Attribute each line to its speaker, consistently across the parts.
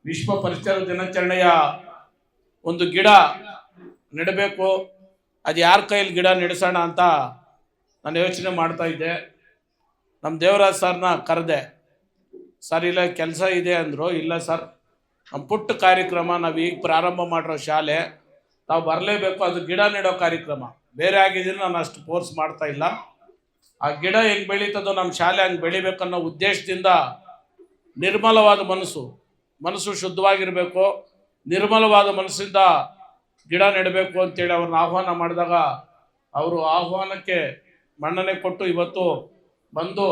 Speaker 1: ವಿಶ್ವ ಪರಿಸರ ದಿನಾಚರಣೆಯ ಒಂದು ಗಿಡ ನೆಡಬೇಕು. ಅದು ಯಾರ ಕೈಯಲ್ಲಿ ಗಿಡ ನೆಡೆಸೋಣ ಅಂತ ನಾನು ಯೋಚನೆ ಮಾಡ್ತಾ ಇದ್ದೆ. ನಮ್ಮ ದೇವರಾಜ್ ಸರ್ನ ಕರೆದೆ. ಸರ್ ಇಲ್ಲ ಕೆಲಸ ಇದೆ ಅಂದರು. ಇಲ್ಲ ಸರ್, ನಮ್ಮ ಪುಟ್ಟ ಕಾರ್ಯಕ್ರಮ, ನಾವು ಈಗ ಪ್ರಾರಂಭ ಮಾಡಿರೋ ಶಾಲೆ, ನಾವು ಬರಲೇಬೇಕು. ಅದು ಗಿಡ ನೆಡೋ ಕಾರ್ಯಕ್ರಮ. ಬೇರೆ ಆಗಿದ್ರೆ ನಾನು ಅಷ್ಟು ಫೋರ್ಸ್ ಮಾಡ್ತಾ ಇಲ್ಲ. ಆ ಗಿಡ ಹೆಂಗೆ ಬೆಳೀತದೋ ನಮ್ಮ ಶಾಲೆ ಹಂಗೆ ಬೆಳಿಬೇಕನ್ನೋ ಉದ್ದೇಶದಿಂದ ನಿರ್ಮಲವಾದ ಮನಸ್ಸು ಶುದ್ಧವಾಗಿರಬೇಕು, ನಿರ್ಮಲವಾದ ಮನಸ್ಸಿಂದ ಗಿಡ ನೆಡಬೇಕು ಅಂತೇಳಿ ಅವ್ರನ್ನ ಆಹ್ವಾನ ಮಾಡಿದಾಗ ಅವರು ಆಹ್ವಾನಕ್ಕೆ ಮನ್ನಣೆ ಕೊಟ್ಟು ಇವತ್ತು ಬಂದು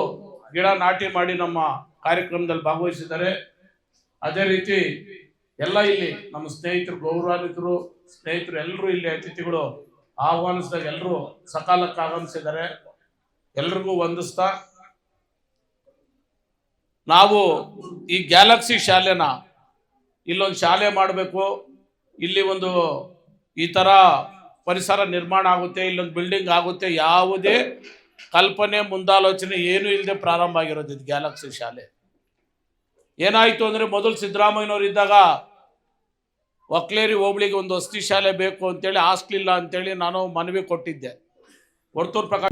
Speaker 1: ಗಿಡ ನಾಟಿ ಮಾಡಿ ನಮ್ಮ ಕಾರ್ಯಕ್ರಮದಲ್ಲಿ ಭಾಗವಹಿಸಿದ್ದಾರೆ. ಅದೇ ರೀತಿ ಎಲ್ಲ ಇಲ್ಲಿ ನಮ್ಮ ಸ್ನೇಹಿತರು, ಗೌರವಾನ್ವಿತರು ಸ್ನೇಹಿತರು ಎಲ್ಲರೂ ಇಲ್ಲಿ ಅತಿಥಿಗಳು ಆಹ್ವಾನಿಸಿದಾಗ ಎಲ್ಲರೂ ಸಕಾಲಕ್ಕೆ ಆಗಮಿಸಿದ್ದಾರೆ. ಎಲ್ರಿಗೂ ವಂದಿಸ್ತಾ, ನಾವು ಈ ಗ್ಯಾಲಕ್ಸಿ ಶಾಲೆನ ಇಲ್ಲೊಂದು ಶಾಲೆ ಮಾಡಬೇಕು, ಇಲ್ಲಿ ಒಂದು ಈ ಥರ ಪರಿಸರ ನಿರ್ಮಾಣ ಆಗುತ್ತೆ, ಇಲ್ಲೊಂದು ಬಿಲ್ಡಿಂಗ್ ಆಗುತ್ತೆ, ಯಾವುದೇ ಕಲ್ಪನೆ ಮುಂದಾಲೋಚನೆ ಏನೂ ಇಲ್ಲದೆ ಪ್ರಾರಂಭ ಆಗಿರೋದು ಇದು ಗ್ಯಾಲಕ್ಸಿ ಶಾಲೆ. ಏನಾಯಿತು ಅಂದರೆ, ಮೊದಲು ಸಿದ್ದರಾಮಯ್ಯನವ್ರು ಇದ್ದಾಗ ಒಕ್ಲೇರಿ ಹೋಬಳಿಗೆ ಒಂದು ವಸತಿ ಶಾಲೆ ಬೇಕು ಅಂತೇಳಿ, ಹಾಸ್ಟೆಲ್ ಅಂತೇಳಿ ನಾನು ಮನವಿ ಕೊಟ್ಟಿದ್ದೆ.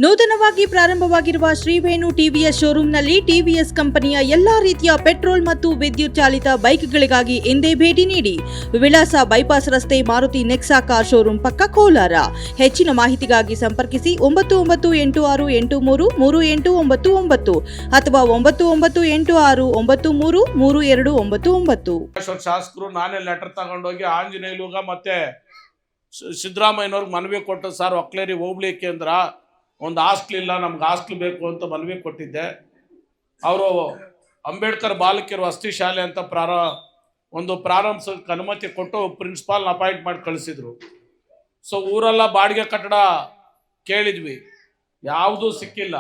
Speaker 2: ನೂತನವಾಗಿ ಪ್ರಾರಂಭವಾಗಿರುವ ಶ್ರೀವೇಣು ಟಿವಿಎಸ್ ಶೋರೂಮ್ನಲ್ಲಿ ಟಿವಿಎಸ್ ಕಂಪನಿಯ ಎಲ್ಲಾ ರೀತಿಯ ಪೆಟ್ರೋಲ್ ಮತ್ತು ವಿದ್ಯುತ್ ಚಾಲಿತ ಬೈಕ್ಗಳಿಗಾಗಿ ಎಂದೇ ಭೇಟಿ ನೀಡಿ. ವಿಳಾಸ ಬೈಪಾಸ್ ರಸ್ತೆ, ಮಾರುತಿ ನೆಕ್ಸಾ ಕಾರ್ ಶೋರೂಮ್ ಪಕ್ಕ, ಕೋಲಾರ. ಹೆಚ್ಚಿನ ಮಾಹಿತಿಗಾಗಿ ಸಂಪರ್ಕಿಸಿ 9986333899 ಅಥವಾ 9986933299.
Speaker 1: ಶಾಸಕರು ನಾನೇ ಲೆಟರ್ ತಗೊಂಡೋಗಿ ಆಂಜನೇಯಲುಗ ಮತ್ತೆ ಸಿದ್ದರಾಮಯ್ಯನವ್ರಿಗೆ ಮನವಿ ಕೊಟ್ಟು, ಸರ್ ಒಕ್ಲೇರಿ ಹೋಬಳಿ ಕೇಂದ್ರ ಒಂದು ಹಾಸ್ಟೆಲ್ ಇಲ್ಲ, ನಮ್ಗೆ ಹಾಸ್ಟೆಲ್ ಬೇಕು ಅಂತ ಮನವಿ ಕೊಟ್ಟಿದ್ದೆ. ಅವರು ಅಂಬೇಡ್ಕರ್ ಬಾಲಕಿಯರ ವಸತಿ ಶಾಲೆ ಅಂತ ಪ್ರಾರಂಭಿಸೋಕ್ಕೆ ಅನುಮತಿ ಕೊಟ್ಟು ಪ್ರಿನ್ಸಿಪಾಲ್ನ ಅಪಾಯಿಂಟ್ ಮಾಡಿ ಕಳಿಸಿದ್ರು. ಸೊ ಊರೆಲ್ಲ ಬಾಡಿಗೆ ಕಟ್ಟಡ ಕೇಳಿದ್ವಿ, ಯಾವುದೂ ಸಿಕ್ಕಿಲ್ಲ.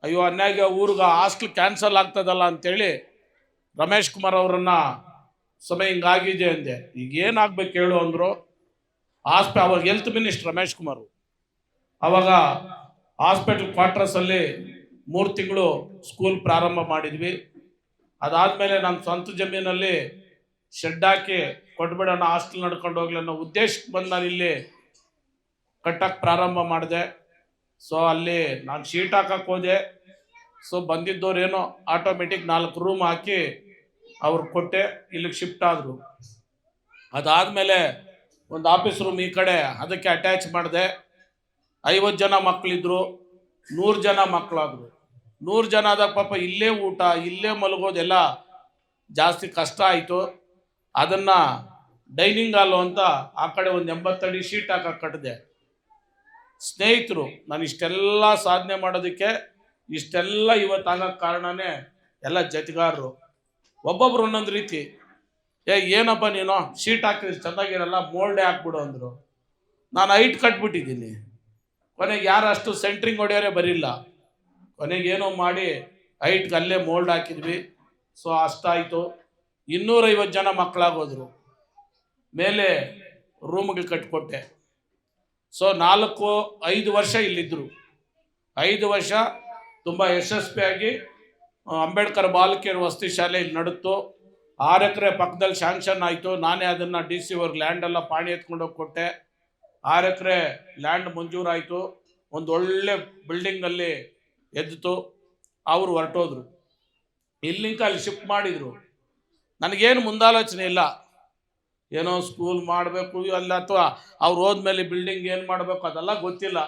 Speaker 1: ಅಯ್ಯೋ ಅನ್ಯಾಯ, ಊರಿಗೆ ಹಾಸ್ಟೆಲ್ ಕ್ಯಾನ್ಸಲ್ ಆಗ್ತದಲ್ಲ ಅಂತೇಳಿ ರಮೇಶ್ ಕುಮಾರ್ ಅವರನ್ನ ಸಮಯ ಹಿಂಗಾಗಿದೆ ಅಂದೆ. ಈಗ ಏನಾಗಬೇಕು ಹೇಳು ಅಂದರು. ಅವಾಗ ಹೆಲ್ತ್ ಮಿನಿಸ್ಟರ್ ರಮೇಶ್ ಕುಮಾರ್, ಅವಾಗ ಹಾಸ್ಪಿಟಲ್ ಕ್ವಾರ್ಟರ್ಸಲ್ಲಿ 3 ತಿಂಗಳು ಸ್ಕೂಲ್ ಪ್ರಾರಂಭ ಮಾಡಿದ್ವಿ. ಅದಾದಮೇಲೆ ನನ್ನ ಸ್ವಂತ ಜಮೀನಲ್ಲಿ ಶೆಡ್ ಹಾಕಿ ಕೊಟ್ಬಿಡೋಣ, ಹಾಸ್ಟೆಲ್ ನಡ್ಕೊಂಡು ಹೋಗ್ಲಿ ಅನ್ನೋ ಉದ್ದೇಶಕ್ಕೆ ಬಂದು ನಾನು ಇಲ್ಲಿ ಕಟ್ಟಕ್ಕೆ ಪ್ರಾರಂಭ ಮಾಡಿದೆ. ಸೊ ಅಲ್ಲಿ ನಾನು ಶೀಟ್ ಹಾಕಕ್ಕೆ ಹೋದೆ. ಸೊ ಬಂದಿದ್ದವ್ರೇನೋ ಆಟೋಮೆಟಿಕ್ 4 ರೂಮ್ ಹಾಕಿ ಅವ್ರಿಗೆ ಕೊಟ್ಟೆ, ಇಲ್ಲಿಗೆ ಶಿಫ್ಟ್ ಆದರು. ಅದಾದಮೇಲೆ ಒಂದು ಆಫೀಸ್ ರೂಮ್ ಈ ಕಡೆ ಅದಕ್ಕೆ ಅಟ್ಯಾಚ್ ಮಾಡಿದೆ. 50 ಜನ ಮಕ್ಕಳಿದ್ರು, 100 ಜನ ಮಕ್ಕಳಾದರು. 100 ಜನ ಆದಾಗ ಪಾಪ ಇಲ್ಲೇ ಊಟ, ಇಲ್ಲೇ ಮಲಗೋದೆಲ್ಲ ಜಾಸ್ತಿ ಕಷ್ಟ ಆಯಿತು. ಅದನ್ನು ಡೈನಿಂಗ್ ಹಾಲು ಅಂತ ಆ ಕಡೆ ಒಂದು 80 ಅಡಿ ಶೀಟ್ ಹಾಕಕ್ಕೆ ಕಟ್ಟಿದೆ. ಸ್ನೇಹಿತರು, ನಾನು ಇಷ್ಟೆಲ್ಲ ಸಾಧನೆ ಮಾಡೋದಕ್ಕೆ, ಇಷ್ಟೆಲ್ಲ ಇವತ್ತಾಗಕ್ಕೆ ಕಾರಣನೇ ಎಲ್ಲ ಜತೆಗಾರರು. ಒಬ್ಬೊಬ್ರು ಒಂದೊಂದು ರೀತಿ, ಏನಪ್ಪ ನೀನು ಶೀಟ್ ಹಾಕಿದ್ರೆ ಚೆನ್ನಾಗಿರಲ್ಲ, ಮೋಲ್ಡೇ ಹಾಕ್ಬಿಡು ಅಂದರು. ನಾನು ಹೈಟ್ ಕಟ್ಬಿಟ್ಟಿದ್ದೀನಿ. ಕೊನೆಗೆ ಯಾರು ಅಷ್ಟು ಸೆಂಟ್ರಿಂಗ್ ಹೊಡೆಯೋರೇ ಬರಿಲ್ಲ. ಕೊನೆಗೇನೋ ಮಾಡಿ ಹೈಟ್ಗೆ ಅಲ್ಲೇ ಮೋಲ್ಡ್ ಹಾಕಿದ್ವಿ. ಸೊ ಅಷ್ಟಾಯಿತು. 250 ಜನ ಮಕ್ಕಳಾಗೋದ್ರು. ಮೇಲೆ ರೂಮ್ಗಳು ಕಟ್ಕೊಟ್ಟೆ. ಸೊ 4-5 ವರ್ಷ ಇಲ್ಲಿದ್ದರು. 5 ವರ್ಷ ತುಂಬ ಯಶಸ್ವಿಯಾಗಿ ಅಂಬೇಡ್ಕರ್ ಬಾಲಕಿಯರ ವಸತಿ ಶಾಲೆ ಇಲ್ಲಿ ನಡುತ್ತು. 6 ಎಕರೆ ಪಕ್ಕದಲ್ಲಿ ಶಾಂಕ್ಷನ್ ಆಯಿತು. ನಾನೇ ಅದನ್ನು DC ಅವ್ರಿಗೆ ಲ್ಯಾಂಡೆಲ್ಲ ಪಾಣಿ ಎತ್ಕೊಂಡೋಗಿ ಕೊಟ್ಟೆ. 6 ಎಕರೆ ಲ್ಯಾಂಡ್ ಮಂಜೂರಾಯಿತು. ಒಂದು ಒಳ್ಳೆ ಬಿಲ್ಡಿಂಗಲ್ಲಿ ಎದ್ದಿತು. ಅವರು ಹೊರಟೋದ್ರು. ಇಲ್ಲಿಂಕ ಅಲ್ಲಿ ಶಿಫ್ಟ್ ಮಾಡಿದರು. ನನಗೇನು ಮುಂದಾಲೋಚನೆ ಇಲ್ಲ, ಏನೋ ಸ್ಕೂಲ್ ಮಾಡಬೇಕು ಅಲ್ಲ, ಅಥವಾ ಅವ್ರು ಹೋದ್ಮೇಲೆ ಬಿಲ್ಡಿಂಗ್ ಏನು ಮಾಡಬೇಕು ಅದೆಲ್ಲ ಗೊತ್ತಿಲ್ಲ.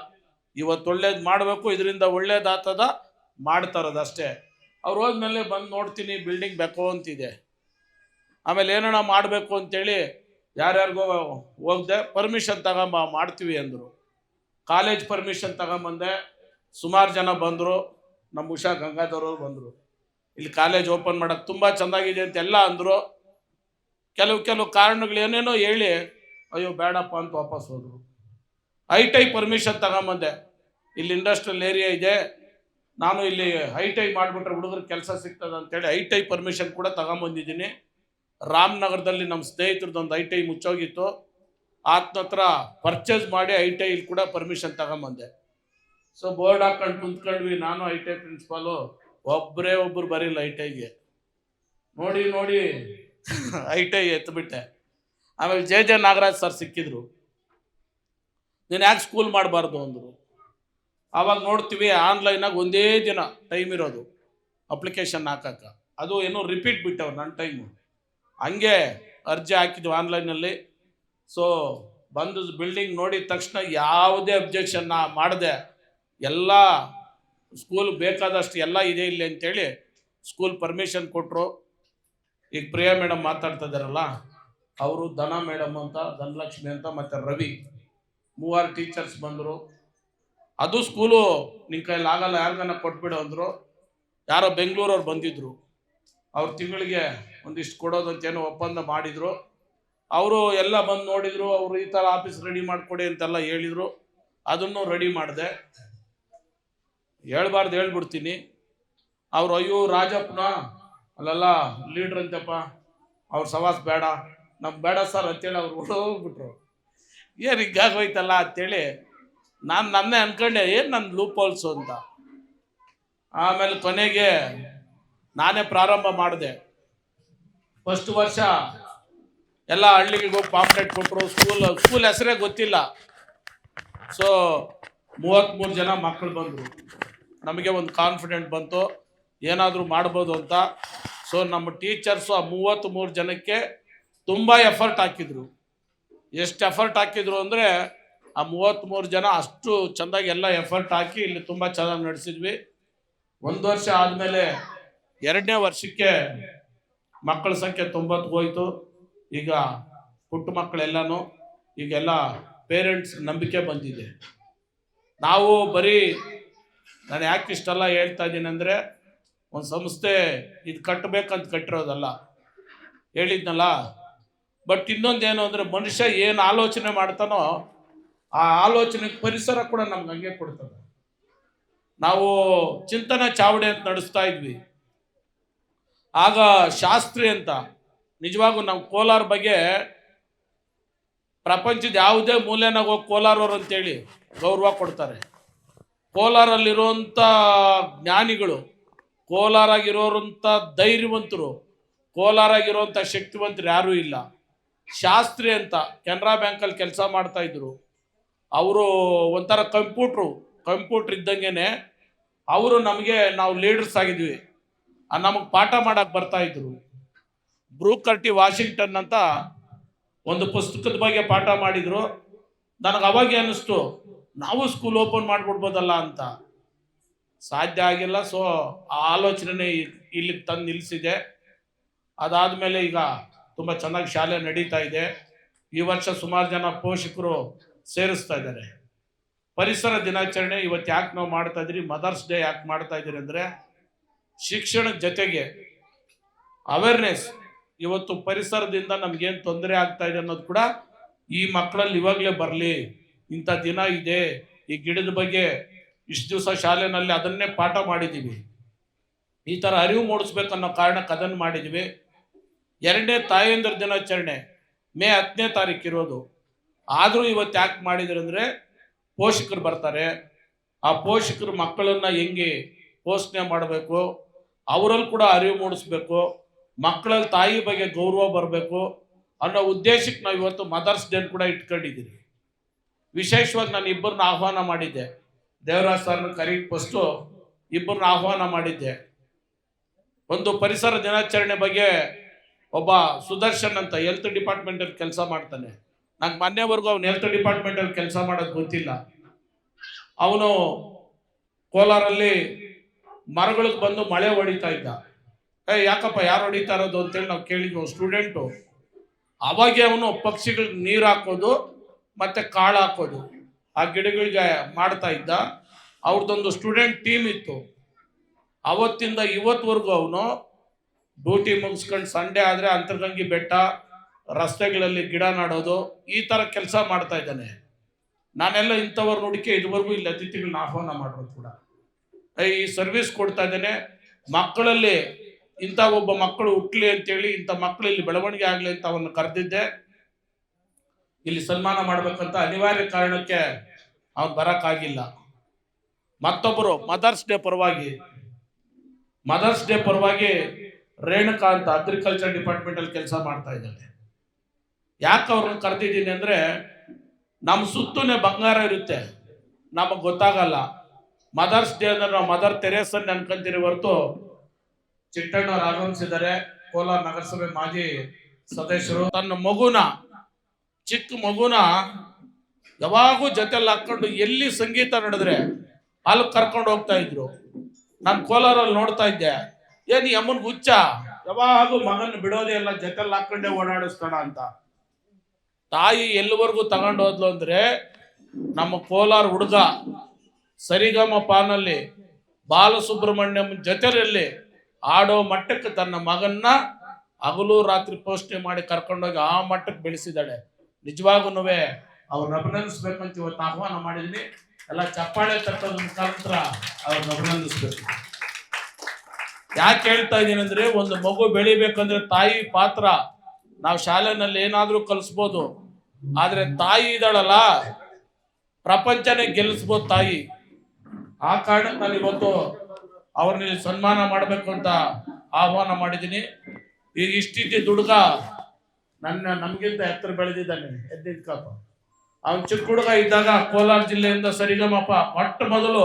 Speaker 1: ಇವತ್ತು ಒಳ್ಳೇದು ಮಾಡಬೇಕು, ಇದರಿಂದ ಒಳ್ಳೇದಾಗ್ತದ ಮಾಡ್ತಾರದಷ್ಟೇ. ಅವ್ರು ಹೋದ್ಮೇಲೆ ಬಂದು ನೋಡ್ತೀನಿ ಬಿಲ್ಡಿಂಗ್ ಬೇಕು ಅಂತಿದೆ. ಆಮೇಲೆ ಏನೋ ಮಾಡಬೇಕು ಅಂತೇಳಿ ಯಾರ್ಯಾರಿಗೋ ಹೋಗ್ದೆ. ಪರ್ಮಿಷನ್ ತಗೊಂಬ ಮಾಡ್ತೀವಿ ಅಂದರು. ಕಾಲೇಜ್ ಪರ್ಮಿಷನ್ ತಗೊಂಬಂದೆ. ಸುಮಾರು ಜನ ಬಂದರು. ನಮ್ಮ ಉಷಾ ಗಂಗಾಧರವ್ರು ಬಂದರು. ಇಲ್ಲಿ ಕಾಲೇಜ್ ಓಪನ್ ಮಾಡೋಕ್ಕೆ ತುಂಬ ಚೆಂದಾಗಿದೆ ಅಂತೆಲ್ಲ ಅಂದರು. ಕೆಲವು ಕಾರಣಗಳು ಏನೇನೋ ಹೇಳಿ ಅಯ್ಯೋ ಬೇಡಪ್ಪ ಅಂತ ವಾಪಸ್ ಹೋದರು. ಐ ಪರ್ಮಿಷನ್ ತಗೊಂಬಂದೆ. ಇಲ್ಲಿ ಇಂಡಸ್ಟ್ರಿಯಲ್ ಏರಿಯಾ ಇದೆ, ನಾನು ಇಲ್ಲಿ ಐ ಮಾಡಿಬಿಟ್ರೆ ಹುಡುಗರಿಗೆ ಕೆಲಸ ಸಿಗ್ತದೆ ಅಂತೇಳಿ ಐ ಪರ್ಮಿಷನ್ ಕೂಡ ತಗೊಂಬಂದಿದ್ದೀನಿ. ರಾಮನಗರದಲ್ಲಿ ನಮ್ಮ ಸ್ನೇಹಿತರದೊಂದು ಐ ಮುಚ್ಚೋಗಿತ್ತು. ಆತನ ಹತ್ರ ಪರ್ಚೇಸ್ ಮಾಡಿ ಇಲ್ಲಿ ಕೂಡ ಪರ್ಮಿಷನ್ ತಗೊಂಬಂದೆ. ಸೊ ಬೋರ್ಡ್ ಹಾಕೊಂಡು ಕುಂತ್ಕೊಂಡ್ವಿ. ನಾನು ಪ್ರಿನ್ಸಿಪಾಲು ಒಬ್ಬರು ಬರೀಲ್ಲ. ನೋಡಿ ಐಟೈ ಎತ್ಬಿಟ್ಟೆ. ಆಮೇಲೆ ಜೆ ನಾಗರಾಜ್ ಸರ್ ಸಿಕ್ಕಿದ್ರು. ನೀನು ಯಾಕೆ ಸ್ಕೂಲ್ ಮಾಡಬಾರ್ದು ಅಂದರು. ಆವಾಗ ನೋಡ್ತೀವಿ ಆನ್ಲೈನಾಗ ಒಂದೇ ದಿನ ಟೈಮ್ ಇರೋದು ಅಪ್ಲಿಕೇಶನ್ ಹಾಕಕ್ಕೆ. ಅದು ಏನೋ ರಿಪೀಟ್ ಬಿಟ್ಟವ್ರು ನನ್ನ ಟೈಮು. ಹಂಗೆ ಅರ್ಜಿ ಹಾಕಿದ್ವಿ ಆನ್ಲೈನಲ್ಲಿ. ಸೊ ಬಂದು ಬಿಲ್ಡಿಂಗ್ ನೋಡಿದ ತಕ್ಷಣ ಯಾವುದೇ ಅಬ್ಜೆಕ್ಷನ್ ಮಾಡಿದೆ. ಎಲ್ಲ ಸ್ಕೂಲ್ ಬೇಕಾದಷ್ಟು ಎಲ್ಲ ಇದೆ ಇಲ್ಲಿ ಅಂತೇಳಿ ಸ್ಕೂಲ್ ಪರ್ಮಿಷನ್ ಕೊಟ್ಟರು. ಈಗ ಪ್ರಿಯಾ ಮೇಡಮ್ ಮಾತಾಡ್ತಾ ಇದ್ದಾರಲ್ಲ, ಅವರು ಧನ ಮೇಡಮ್ ಅಂತ, ಧನಲಕ್ಷ್ಮಿ ಅಂತ, ಮತ್ತು ರವಿ 3 ಟೀಚರ್ಸ್ ಬಂದರು. ಅದು ಸ್ಕೂಲು ನಿನ್ನ ಕೈಯಲ್ಲಿ ಆಗಲ್ಲ, ಯಾರಿಗಾನ ಕೊಟ್ಬಿಡು ಅಂದರು. ಯಾರೋ ಬೆಂಗಳೂರವ್ರು ಬಂದಿದ್ದರು. ಅವ್ರು ತಿಂಗಳಿಗೆ ಒಂದಿಷ್ಟು ಕೊಡೋದಂತೇನೋ ಒಪ್ಪಂದ ಮಾಡಿದರು. ಅವರು ಎಲ್ಲ ಬಂದು ನೋಡಿದರು. ಅವರು ಈ ಥರ ಆಫೀಸ್ ರೆಡಿ ಮಾಡಿಕೊಡಿ ಅಂತೆಲ್ಲ ಹೇಳಿದರು. ಅದನ್ನು ರೆಡಿ ಮಾಡಿದೆ. ಹೇಳ್ಬಾರ್ದು ಹೇಳ್ಬಿಡ್ತೀನಿ. ಅವರು ಅಯ್ಯೋ ರಾಜಪ್ಪನ ಅಲ್ಲೆಲ್ಲ ಲೀಡ್ರ್ ಅಂತಪ್ಪ, ಅವ್ರ ಸವಾಸ್ ಬೇಡ, ನಮ್ಗೆ ಬೇಡ ಸರ್ ಅಂತೇಳಿ ಅವ್ರು ಹೋಗ್ಬಿಟ್ರು. ಏನು ಹಿಂಗಾಗೋಯ್ತಲ್ಲ ಅಂತೇಳಿ ನಾನು ನನ್ನೇ ಅನ್ಕೊಂಡೆ, ಏನು ನನ್ನ ಲೂಪ್ ಹೋಲ್ಸು ಅಂತ. ಆಮೇಲೆ ಕೊನೆಗೆ ನಾನೇ ಪ್ರಾರಂಭ ಮಾಡಿದೆ. ಫಸ್ಟ್ ವರ್ಷ ಎಲ್ಲ ಹಳ್ಳಿಗಳಿಗೆ ಹೋಗಿ ಪಾಂಪ್ಲೆಟ್ ಕೊಟ್ಟರು. ಸ್ಕೂಲ್ ಹೆಸರೇ ಗೊತ್ತಿಲ್ಲ. ಸೊ 33 ಜನ ಮಕ್ಕಳು ಬಂದರು. ನಮಗೆ ಒಂದು ಕಾನ್ಫಿಡೆಂಟ್ ಬಂತು, ಏನಾದರೂ ಮಾಡ್ಬೋದು ಅಂತ. ಸೊ ನಮ್ಮ ಟೀಚರ್ಸು ಆ 33 ಜನಕ್ಕೆ ತುಂಬ ಎಫರ್ಟ್ ಹಾಕಿದರು. ಎಷ್ಟು ಎಫರ್ಟ್ ಹಾಕಿದ್ರು ಅಂದರೆ ಆ 33 ಜನ ಅಷ್ಟು ಚೆಂದಾಗಿ ಎಲ್ಲ ಎಫರ್ಟ್ ಹಾಕಿ ಇಲ್ಲಿ ತುಂಬ ಚೆನ್ನಾಗಿ ನಡೆಸಿದ್ವಿ. 1 ವರ್ಷ ಆದಮೇಲೆ 2ನೇ ವರ್ಷಕ್ಕೆ ಮಕ್ಕಳ ಸಂಖ್ಯೆ 90 ಹೋಯಿತು. ಈಗ ಪುಟ್ಟ ಮಕ್ಕಳೆಲ್ಲನೂ ಈಗೆಲ್ಲ ಪೇರೆಂಟ್ಸ್ ನಂಬಿಕೆ ಬಂದಿದೆ. ನಾವು ಬರೀ, ನಾನು ಯಾಕೆ ಇಷ್ಟೆಲ್ಲ ಹೇಳ್ತಾ ಇದ್ದೀನಿ ಅಂದರೆ, ಒಂದು ಸಂಸ್ಥೆ ಇದು ಕಟ್ಟಬೇಕಂತ ಕಟ್ಟಿರೋದಲ್ಲ, ಹೇಳಿದ್ನಲ್ಲ. ಬಟ್ ಇನ್ನೊಂದೇನು ಅಂದರೆ, ಮನುಷ್ಯ ಏನು ಆಲೋಚನೆ ಮಾಡ್ತಾನೋ ಆ ಆಲೋಚನೆಗೆ ಪರಿಸರ ಕೂಡ ನಮ್ಗೆ ಹಂಗೆ ಕೊಡ್ತದೆ. ನಾವು ಚಿಂತನ ಚಾವಡಿ ಅಂತ ನಡೆಸ್ತಾ ಇದ್ವಿ. ಆಗ ಶಾಸ್ತ್ರಿ ಅಂತ, ನಿಜವಾಗೂ ನಾವು ಕೋಲಾರ ಬಗ್ಗೆ ಪ್ರಪಂಚದ ಯಾವುದೇ ಮೂಲೆನಾಗ ಹೋಗಿ ಕೋಲಾರವ್ರು ಅಂತೇಳಿ ಗೌರವ ಕೊಡ್ತಾರೆ. ಕೋಲಾರಲ್ಲಿರುವಂಥ ಜ್ಞಾನಿಗಳು, ಕೋಲಾರಾಗಿರೋರಂಥ ಧೈರ್ಯವಂತರು, ಕೋಲಾರಾಗಿರುವಂಥ ಶಕ್ತಿವಂತರು ಯಾರೂ ಇಲ್ಲ. ಶಾಸ್ತ್ರಿ ಅಂತ ಕೆನರಾ ಬ್ಯಾಂಕಲ್ಲಿ ಕೆಲಸ ಮಾಡ್ತಾಯಿದ್ರು. ಅವರು ಒಂಥರ ಕಂಪ್ಯೂಟ್ರ್ ಇದ್ದಂಗೆ ಅವರು ನಮಗೆ, ನಾವು ಲೀಡರ್ಸ್ ಆಗಿದ್ವಿ, ನಮಗೆ ಪಾಠ ಮಾಡೋಕ್ಕೆ ಬರ್ತಾಯಿದ್ರು. ಬ್ರೂಕರ್ ಟಿ ವಾಷಿಂಗ್ಟನ್ ಅಂತ ಒಂದು ಪುಸ್ತಕದ ಬಗ್ಗೆ ಪಾಠ ಮಾಡಿದರು. ನನಗೆ ಅವಾಗೆ ಅನ್ನಿಸ್ತು, ನಾವು ಸ್ಕೂಲ್ ಓಪನ್ ಮಾಡಿಬಿಡ್ಬೋದಲ್ಲ ಅಂತ. ಸಾಧ್ಯ ಆಗಿಲ್ಲ. ಸೊ ಆ ಆಲೋಚನೆ ಇಲ್ಲಿಗೆ ತಂದು ನಿಲ್ಲಿಸಿದೆ. ಅದಾದಮೇಲೆ ಈಗ ತುಂಬ ಚೆನ್ನಾಗಿ ಶಾಲೆ ನಡೀತಾ ಇದೆ. ಈ ವರ್ಷ ಸುಮಾರು ಜನ ಪೋಷಕರು ಸೇರಿಸ್ತಾ ಇದ್ದಾರೆ. ಪರಿಸರ ದಿನಾಚರಣೆ ಇವತ್ತು ಯಾಕೆ ನಾವು ಮಾಡ್ತಾ ಇದ್ದೀರಿ, ಮದರ್ಸ್ ಡೇ ಯಾಕೆ ಮಾಡ್ತಾ ಇದ್ದೀರಿ ಅಂದರೆ, ಶಿಕ್ಷಣದ ಜೊತೆಗೆ ಅವೇರ್ನೆಸ್. ಇವತ್ತು ಪರಿಸರದಿಂದ ನಮಗೇನು ತೊಂದರೆ ಆಗ್ತಾ ಇದೆ ಅನ್ನೋದು ಕೂಡ ಈ ಮಕ್ಕಳಲ್ಲಿ ಇವಾಗಲೇ ಬರಲಿ. ಇಂಥ ದಿನ ಇದೆ, ಈ ಗಿಡದ ಬಗ್ಗೆ ಇಷ್ಟು ದಿವಸ ಶಾಲೆಯಲ್ಲಿ ಅದನ್ನೇ ಪಾಠ ಮಾಡಿದ್ದೀವಿ, ಈ ಥರ ಅರಿವು ಮೂಡಿಸ್ಬೇಕನ್ನೋ ಕಾರಣಕ್ಕೆ ಅದನ್ನು ಮಾಡಿದ್ವಿ. 2ನೇ ತಾಯಂದಿರ ದಿನಾಚರಣೆ ಮೇ 10ನೇ ತಾರೀಕು ಇರೋದು. ಆದರೂ ಇವತ್ತು ಯಾಕೆ ಮಾಡಿದ್ರು ಅಂದರೆ, ಪೋಷಕರು ಬರ್ತಾರೆ. ಆ ಪೋಷಕರು ಮಕ್ಕಳನ್ನು ಹೆಂಗೆ ಪೋಷಣೆ ಮಾಡಬೇಕು, ಅವರಲ್ಲಿ ಕೂಡ ಅರಿವು ಮೂಡಿಸ್ಬೇಕು, ಮಕ್ಕಳಲ್ಲಿ ತಾಯಿ ಬಗ್ಗೆ ಗೌರವ ಬರಬೇಕು ಅನ್ನೋ ಉದ್ದೇಶಕ್ಕೆ ನಾವು ಇವತ್ತು ಮದರ್ಸ್ ಡೇ ಕೂಡ ಇಟ್ಕೊಂಡಿದ್ದೀವಿ. ವಿಶೇಷವಾಗಿ ನಾನು 2 ಆಹ್ವಾನ ಮಾಡಿದ್ದೆ. ದೇವರಾಜ್ ಸರ್ನ ಕರೀಕ್ ಫಸ್ಟು 2 ಆಹ್ವಾನ ಮಾಡಿದ್ದೆ. ಒಂದು ಪರಿಸರ ದಿನಾಚರಣೆ ಬಗ್ಗೆ ಒಬ್ಬ ಸುದರ್ಶನ್ ಅಂತ ಹೆಲ್ತ್ ಡಿಪಾರ್ಟ್ಮೆಂಟಲ್ಲಿ ಕೆಲಸ ಮಾಡ್ತಾನೆ. ನಂಗೆ ಮೊನ್ನೆವರೆಗೂ ಅವ್ನು ಹೆಲ್ತ್ ಡಿಪಾರ್ಟ್ಮೆಂಟಲ್ಲಿ ಕೆಲಸ ಮಾಡೋದು ಗೊತ್ತಿಲ್ಲ. ಅವನು ಕೋಲಾರಲ್ಲಿ ಮರಗಳಿಗೆ ಬಂದು ಮಳೆ ಹೊಡಿತಾ ಇದ್ದ. ಯಾಕಪ್ಪ ಯಾರು ಹೊಡಿತಾ ಇರೋದು ಅಂತೇಳಿ ನಾವು ಕೇಳಿದ್ವು. ಸ್ಟೂಡೆಂಟು ಅವಾಗೆ ಅವನು ಪಕ್ಷಿಗಳಿಗೆ ನೀರು ಹಾಕೋದು ಮತ್ತು ಕಾಳು ಹಾಕೋದು ಆ ಗಿಡಗಳಿಗೆ ಮಾಡ್ತಾ ಇದ್ದ. ಅವ್ರದ್ದೊಂದು ಸ್ಟೂಡೆಂಟ್ ಟೀಮ್ ಇತ್ತು. ಅವತ್ತಿಂದ ಇವತ್ತುವರೆಗೂ ಅವನು ಡ್ಯೂಟಿ ಮುಗಿಸ್ಕೊಂಡು ಸಂಡೇ ಆದರೆ ಅಂತರ್ಗಂಗೆ ಬೆಟ್ಟ ರಸ್ತೆಗಳಲ್ಲಿ ಗಿಡ ನಾಡೋದು ಈ ಥರ ಕೆಲಸ ಮಾಡ್ತಾ ಇದ್ದಾನೆ. ನಾನೆಲ್ಲ ಇಂಥವ್ರು ಹುಡುಕಿ ಇದುವರೆಗೂ ಇಲ್ಲಿ ಅತಿಥಿಗಳನ್ನ ಆಹ್ವಾನ ಮಾಡೋದು ಕೂಡ ಈ ಸರ್ವಿಸ್ ಕೊಡ್ತಾ ಇದ್ದೇನೆ. ಮಕ್ಕಳಲ್ಲಿ ಇಂಥ ಒಬ್ಬ ಮಕ್ಕಳು ಹುಟ್ಟಲಿ ಅಂತೇಳಿ, ಇಂಥ ಮಕ್ಕಳು ಇಲ್ಲಿ ಬೆಳವಣಿಗೆ ಆಗಲಿ ಅಂತ ಅವನ್ನ ಕರೆದಿದ್ದೆ. ಇಲ್ಲಿ ಸನ್ಮಾನ ಮಾಡ್ಬೇಕಂತ ಅನಿವಾರ್ಯ ಕಾರಣಕ್ಕೆ ಅವ್ನು ಬರೋಕ್ಕಾಗಿಲ್ಲ. ಮತ್ತೊಬ್ಬರು ಮದರ್ಸ್ ಡೇ ಪರವಾಗಿ ರೇಣುಕಾ ಅಂತ ಅಗ್ರಿಕಲ್ಚರ್ ಡಿಪಾರ್ಟ್ಮೆಂಟ್ ಅಲ್ಲಿ ಕೆಲಸ ಮಾಡ್ತಾ ಇದ್ದಾಳೆ. ಯಾಕೆ ಅವ್ರನ್ನ ಕರೆದಿದ್ದೀನಿ ಅಂದ್ರೆ, ನಮ್ಮ ಸುತ್ತನೇ ಬಂಗಾರ ಇರುತ್ತೆ, ನಮಗೆ ಗೊತ್ತಾಗಲ್ಲ. ಮದರ್ಸ್ ಡೇ ಅಂದ್ರೆ ನಾವು ಮದರ್ ತೆರೇಸನ್ ಅನ್ಕೊಂತೀರಿ ಹೊರತು, ಚಿಟ್ಟಣ್ಣವ್ರು ಆಗಮಿಸಿದ್ದಾರೆ, ಕೋಲಾರ ನಗರಸಭೆ ಮಾಜಿ ಸದಸ್ಯರು. ತನ್ನ ಮಗುನ, ಚಿಕ್ಕ ಮಗುನ ಯಾವಾಗೂ ಜೊತೆಲಿ ಹಾಕೊಂಡು ಎಲ್ಲಿ ಸಂಗೀತ ನಡೆದ್ರೆ ಅಲ್ಲಿ ಕರ್ಕೊಂಡು ಹೋಗ್ತಾ ಇದ್ರು. ನಾನು ಕೋಲಾರಲ್ಲಿ ನೋಡ್ತಾ ಇದ್ದೆ, ಏನ್ ಈ ಅಮ್ಮನ್ ಹುಚ್ಚ, ಯಾವಾಗೂ ಮಗನ್ ಬಿಡೋದೇ ಇಲ್ಲ, ಜೊತೆಲಿ ಹಾಕೊಂಡೇ ಓಡಾಡಿಸ್ತಾಳ ಅಂತ. ತಾಯಿ ಎಲ್ಲಿವರೆಗೂ ತಗೊಂಡು ಹೋದ್ಲು ಅಂದ್ರೆ, ನಮ್ಮ ಕೋಲಾರ ಹುಡುಗ ಸರಿಗಮ ಪಾನಲ್ಲಿ ಬಾಲಸುಬ್ರಹ್ಮಣ್ಯಂ ಜೊತೆಯಲ್ಲಿ ಆಡೋ ಮಟ್ಟಕ್ಕೆ ತನ್ನ ಮಗನ್ನ ಹಗಲು ರಾತ್ರಿ ಪೋಷಣೆ ಮಾಡಿ ಕರ್ಕೊಂಡೋಗಿ ಆ ಮಟ್ಟಕ್ಕೆ ಬೆಳೆಸಿದ್ದಾಳೆ. ನಿಜವಾಗೂ ಅವ್ರನ್ನ ಅಭಿನಂದಿಸ್ಬೇಕಂತ ಇವತ್ತು ಆಹ್ವಾನ ಮಾಡಿದೀನಿ. ಎಲ್ಲ ಚಪ್ಪಾಳೆ ತಟ್ಟೋದ್ರ ಮುಖಾಂತರ ಅವ್ರನ್ನ ಅಭಿನಂದಿಸ್ಬೇಕು. ಯಾಕೆ ಹೇಳ್ತಾ ಇದ್ದೀನಿ ಅಂದ್ರೆ, ಒಂದು ಮಗು ಬೆಳಿಬೇಕಂದ್ರೆ ತಾಯಿ ಪಾತ್ರ ನಾವು ಶಾಲೆನಲ್ಲಿ ಏನಾದ್ರೂ ಕಲಿಸ್ಬೋದು, ಆದ್ರೆ ತಾಯಿ ಇದ್ದಾಳಲ್ಲ, ಪ್ರಪಂಚನೇ ಗೆಲ್ಲಿಸ್ಬೋದು ತಾಯಿ. ಆ ಕಾರಣಕ್ಕೆ ನಾನು ಇವತ್ತು ಅವ್ರನ್ನ ಸನ್ಮಾನ ಮಾಡಬೇಕು ಅಂತ ಆಹ್ವಾನ ಮಾಡಿದ್ದೀನಿ. ಈಗ ಇಷ್ಟಿದ್ದ ಹುಡುಗ ನಮ್ಗಿಂತ ಎತ್ತರ ಬೆಳೆದಿದ್ದಾನೆ, ಎದ್ದಿದ್ದ ಕಾಪ. ಅವನ್ ಚಿಕ್ಕ ಹುಡುಗ ಇದ್ದಾಗ ಕೋಲಾರ ಜಿಲ್ಲೆಯಿಂದ ಸರಿಗಮಪ ಮೊಟ್ಟ ಮೊದಲು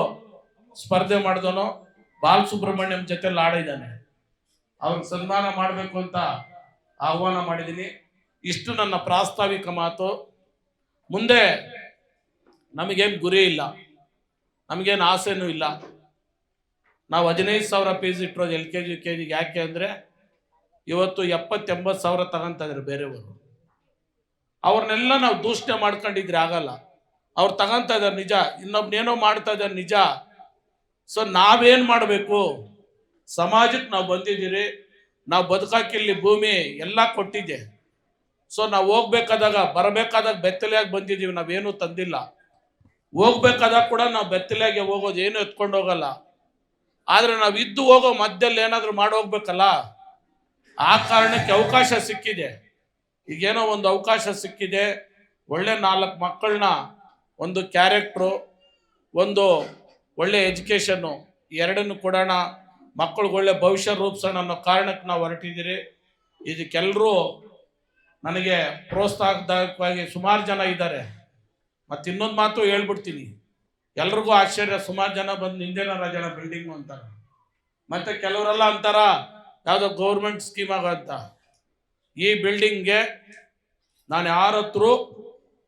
Speaker 1: ಸ್ಪರ್ಧೆ ಮಾಡಿದವನು, ಬಾಲಸುಬ್ರಹ್ಮಣ್ಯಂ ಜೊತೆಲಿ ಆಡಿದ್ದಾನೆ. ಅವ್ರಿಗೆ ಸನ್ಮಾನ ಮಾಡಬೇಕು ಅಂತ ಆಹ್ವಾನ ಮಾಡಿದ್ದೀನಿ. ಇಷ್ಟು ನನ್ನ ಪ್ರಾಸ್ತಾವಿಕ ಮಾತು. ಮುಂದೆ ನಮಗೇನು ಗುರಿ ಇಲ್ಲ, ನಮಗೇನು ಆಸೆನೂ ಇಲ್ಲ. ನಾವು 15,000 ಫೀಸ್ ಇಟ್ಟಿರೋದು LKG UKG. ಯಾಕೆ ಅಂದರೆ, ಇವತ್ತು 70-80 ಸಾವಿರ ತಗೊಂತ ಇದ್ರು ಬೇರೆಯವರು. ಅವ್ರನ್ನೆಲ್ಲ ನಾವು ದೂಷಣೆ ಮಾಡ್ಕೊಂಡಿದ್ರೆ ಆಗಲ್ಲ. ಅವ್ರು ತಗೊಂತ ಇದ್ದಾರೆ ನಿಜ, ಇನ್ನೊಬ್ನೇನೋ ಮಾಡ್ತಾ ಇದ್ದಾರೆ ನಿಜ. ಸೊ ನಾವೇನು ಮಾಡಬೇಕು, ಸಮಾಜಕ್ಕೆ ನಾವು ಬಂದಿದ್ದೀರಿ, ನಾವು ಬದುಕಾಕಿಲ್ಲಿ ಭೂಮಿ ಎಲ್ಲ ಕೊಟ್ಟಿದ್ದೆ. ಸೊ ನಾವು ಹೋಗ್ಬೇಕಾದಾಗ, ಬರಬೇಕಾದಾಗ ಬೆತ್ತಲೆಯಾಗಿ ಬಂದಿದ್ದೀವಿ, ನಾವೇನು ತಂದಿಲ್ಲ. ಹೋಗ್ಬೇಕಾದಾಗ ಕೂಡ ನಾವು ಬೆತ್ತಲೆಯಾಗಿ ಹೋಗೋದು, ಏನು ಎತ್ಕೊಂಡು ಹೋಗಲ್ಲ. ಆದ್ರೆ ನಾವು ಇದ್ದು ಹೋಗೋ ಮಧ್ಯದಲ್ಲಿ ಏನಾದರೂ ಮಾಡಿ ಹೋಗ್ಬೇಕಲ್ಲ. ಆ ಕಾರಣಕ್ಕೆ ಅವಕಾಶ ಸಿಕ್ಕಿದೆ, ಈಗೇನೋ ಒಂದು ಅವಕಾಶ ಸಿಕ್ಕಿದೆ. ಒಳ್ಳೆ 4 ಮಕ್ಕಳನ್ನ, ಒಂದು ಕ್ಯಾರೆಕ್ಟ್ರು, ಒಂದು ಒಳ್ಳೆ ಎಜುಕೇಷನ್ನು, ಎರಡನ್ನು ಕೊಡೋಣ, ಮಕ್ಕಳಿಗೆ ಒಳ್ಳೆ ಭವಿಷ್ಯ ರೂಪಿಸೋಣ ಅನ್ನೋ ಕಾರಣಕ್ಕೆ ನಾವು ಹೊರಟಿದ್ದೀರಿ. ಇದಕ್ಕೆಲ್ಲರೂ ನನಗೆ ಪ್ರೋತ್ಸಾಹದಾಯಕವಾಗಿ ಸುಮಾರು ಜನ ಇದ್ದಾರೆ. ಮತ್ತು ಇನ್ನೊಂದು ಮಾತು ಹೇಳ್ಬಿಡ್ತೀನಿ, ಎಲ್ರಿಗೂ ಆಶ್ಚರ್ಯ, ಸುಮಾರು ಜನ ಬಂದು ನಿಂದೇನ ರಾಜನ ಬಿಲ್ಡಿಂಗು ಅಂತಾರೆ. ಮತ್ತು ಕೆಲವರೆಲ್ಲ ಅಂತಾರ ಯಾವುದೋ ಗೌರ್ಮೆಂಟ್ ಸ್ಕೀಮ್ ಆಗಂತ. ಈ ಬಿಲ್ಡಿಂಗ್ಗೆ ನಾನು ಯಾರ ಹತ್ರ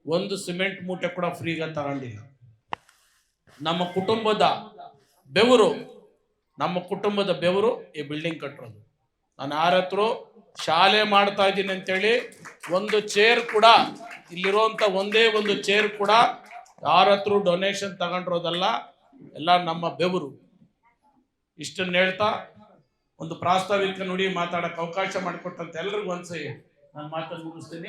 Speaker 1: ಒಂದು ಸಿಮೆಂಟ್ ಮೂಟೆ ಕೂಡ ಫ್ರೀಗೆ ತಗೊಂಡಿಲ್ಲ. ನಮ್ಮ ಕುಟುಂಬದ ಬೆವರು ಈ ಬಿಲ್ಡಿಂಗ್ ಕಟ್ಟಿರೋದು. ನಾನು ಯಾರ ಹತ್ರ ಶಾಲೆ ಮಾಡ್ತಾ ಇದ್ದೀನಿ ಅಂತೇಳಿ ಒಂದು ಚೇರ್ ಕೂಡ, ಇಲ್ಲಿರುವಂಥ ಒಂದೇ ಒಂದು ಚೇರ್ ಕೂಡ ಯಾರ ಹತ್ರ ಡೊನೇಷನ್ ತಗೊಂಡಿರೋದಲ್ಲ, ಎಲ್ಲ ನಮ್ಮ ಬೆವರು. ಇಷ್ಟನ್ನು ಹೇಳ್ತಾ ಒಂದು ಪ್ರಾಸ್ತಾವಿಕ ನುಡಿ ಮಾತಾಡೋಕ್ಕೆ ಅವಕಾಶ ಮಾಡಿಕೊಟ್ಟಂತ ಎಲ್ರಿಗೂ ಒಂದ್ಸರಿ ನಾನು ಮಾತನ್ನು ಮುಗಿಸ್ತೀನಿ.